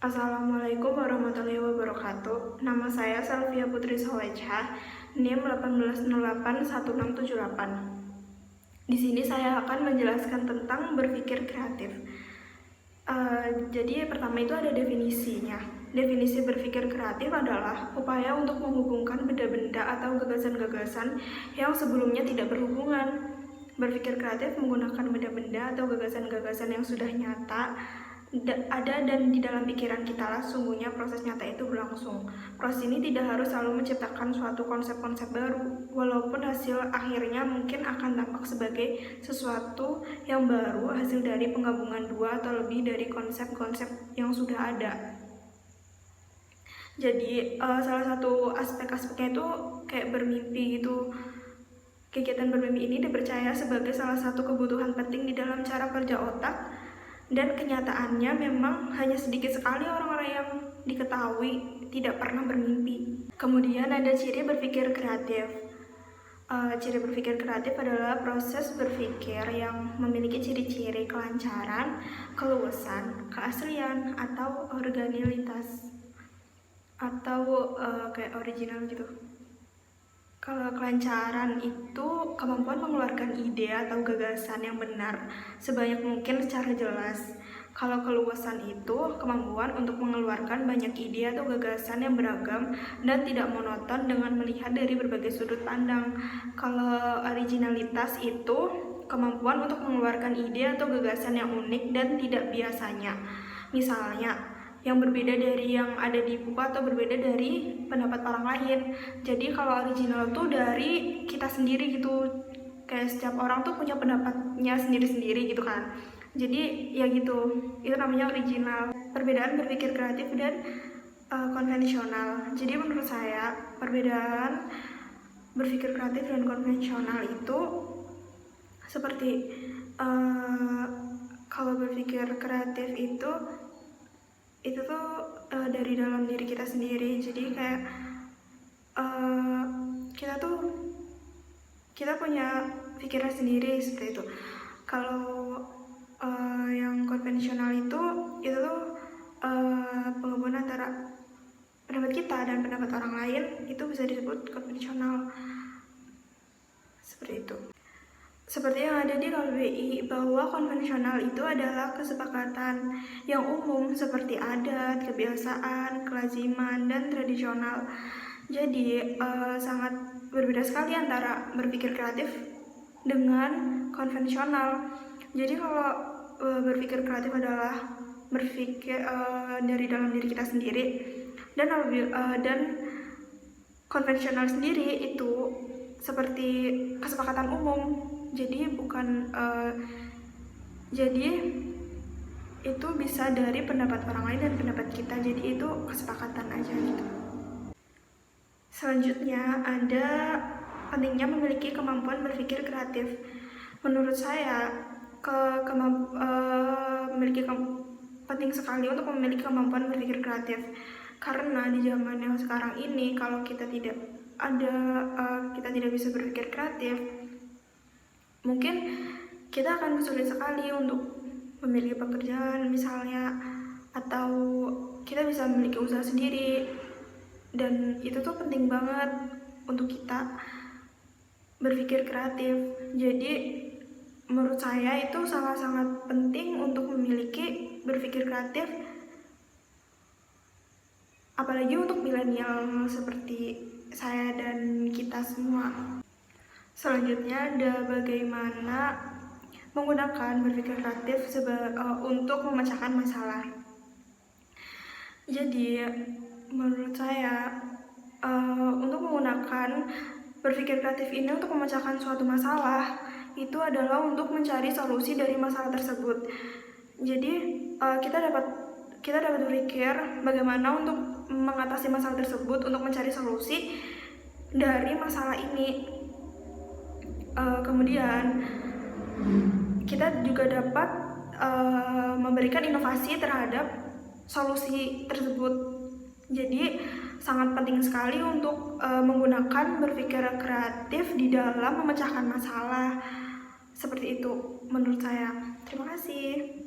Assalamualaikum warahmatullahi wabarakatuh. Nama saya Salvia Putri Solecha, NIM 18081678. Di sini saya akan menjelaskan tentang berpikir kreatif. Jadi pertama itu ada definisinya. Definisi berpikir kreatif adalah upaya untuk menghubungkan benda-benda atau gagasan-gagasan yang sebelumnya tidak berhubungan. Berpikir kreatif menggunakan benda-benda atau gagasan-gagasan yang sudah nyata ada dan di dalam pikiran kita lah sungguhnya proses nyata itu berlangsung. Proses ini tidak harus selalu menciptakan suatu konsep-konsep baru, walaupun hasil akhirnya mungkin akan tampak sebagai sesuatu yang baru, hasil dari penggabungan dua atau lebih dari konsep-konsep yang sudah ada. Jadi salah satu aspek-aspeknya itu kayak bermimpi gitu. Kegiatan bermimpi ini dipercaya sebagai salah satu kebutuhan penting di dalam cara kerja otak, dan kenyataannya memang hanya sedikit sekali orang-orang yang diketahui tidak pernah bermimpi. Kemudian ada ciri berpikir kreatif. Ciri berpikir kreatif adalah proses berpikir yang memiliki ciri-ciri kelancaran, keluasan, keaslian, atau originalitas, atau kayak original gitu. Kalau kelancaran itu kemampuan mengeluarkan ide atau gagasan yang benar sebanyak mungkin secara jelas. Kalau keluasan itu kemampuan untuk mengeluarkan banyak ide atau gagasan yang beragam dan tidak monoton dengan melihat dari berbagai sudut pandang. Kalau originalitas itu kemampuan untuk mengeluarkan ide atau gagasan yang unik dan tidak biasanya. Misalnya, yang berbeda dari yang ada di buku atau berbeda dari pendapat orang lain. Jadi kalau original tuh dari kita sendiri gitu, kayak setiap orang tuh punya pendapatnya sendiri-sendiri gitu kan. Jadi ya gitu, itu namanya original. Perbedaan berpikir kreatif dan konvensional. Jadi menurut saya perbedaan berpikir kreatif dan konvensional itu seperti kalau berpikir kreatif itu tuh dari dalam diri kita sendiri. Jadi kayak kita punya pikiran sendiri seperti itu. Kalau yang konvensional itu tuh penggabungan antara pendapat kita dan pendapat orang lain, itu bisa disebut konvensional seperti itu. Seperti yang ada di KBBI, bahwa konvensional itu adalah kesepakatan yang umum seperti adat, kebiasaan, kelaziman, dan tradisional. Jadi sangat berbeda sekali antara berpikir kreatif dengan konvensional. Jadi kalau berpikir kreatif adalah berpikir dari dalam diri kita sendiri, dan konvensional sendiri itu seperti kesepakatan umum. Jadi jadi itu bisa dari pendapat orang lain dan pendapat kita. Jadi itu kesepakatan aja gitu. Selanjutnya ada pentingnya memiliki kemampuan berpikir kreatif. Menurut saya penting sekali untuk memiliki kemampuan berpikir kreatif, karena di zaman yang sekarang ini kalau kita tidak bisa berpikir kreatif, mungkin kita akan sulit sekali untuk memiliki pekerjaan misalnya, atau kita bisa memiliki usaha sendiri. Dan itu tuh penting banget untuk kita berpikir kreatif. Jadi menurut saya itu sangat-sangat penting untuk memiliki berpikir kreatif, apalagi untuk milenial seperti saya dan kita semua. Selanjutnya ada bagaimana menggunakan berpikir kreatif untuk memecahkan masalah. Jadi menurut saya untuk menggunakan berpikir kreatif ini untuk memecahkan suatu masalah itu adalah untuk mencari solusi dari masalah tersebut. Jadi kita dapat berpikir bagaimana untuk mengatasi masalah tersebut, untuk mencari solusi dari masalah ini. Kemudian kita juga dapat memberikan inovasi terhadap solusi tersebut. Jadi sangat penting sekali untuk menggunakan berpikir kreatif di dalam memecahkan masalah. Seperti itu menurut saya. Terima kasih.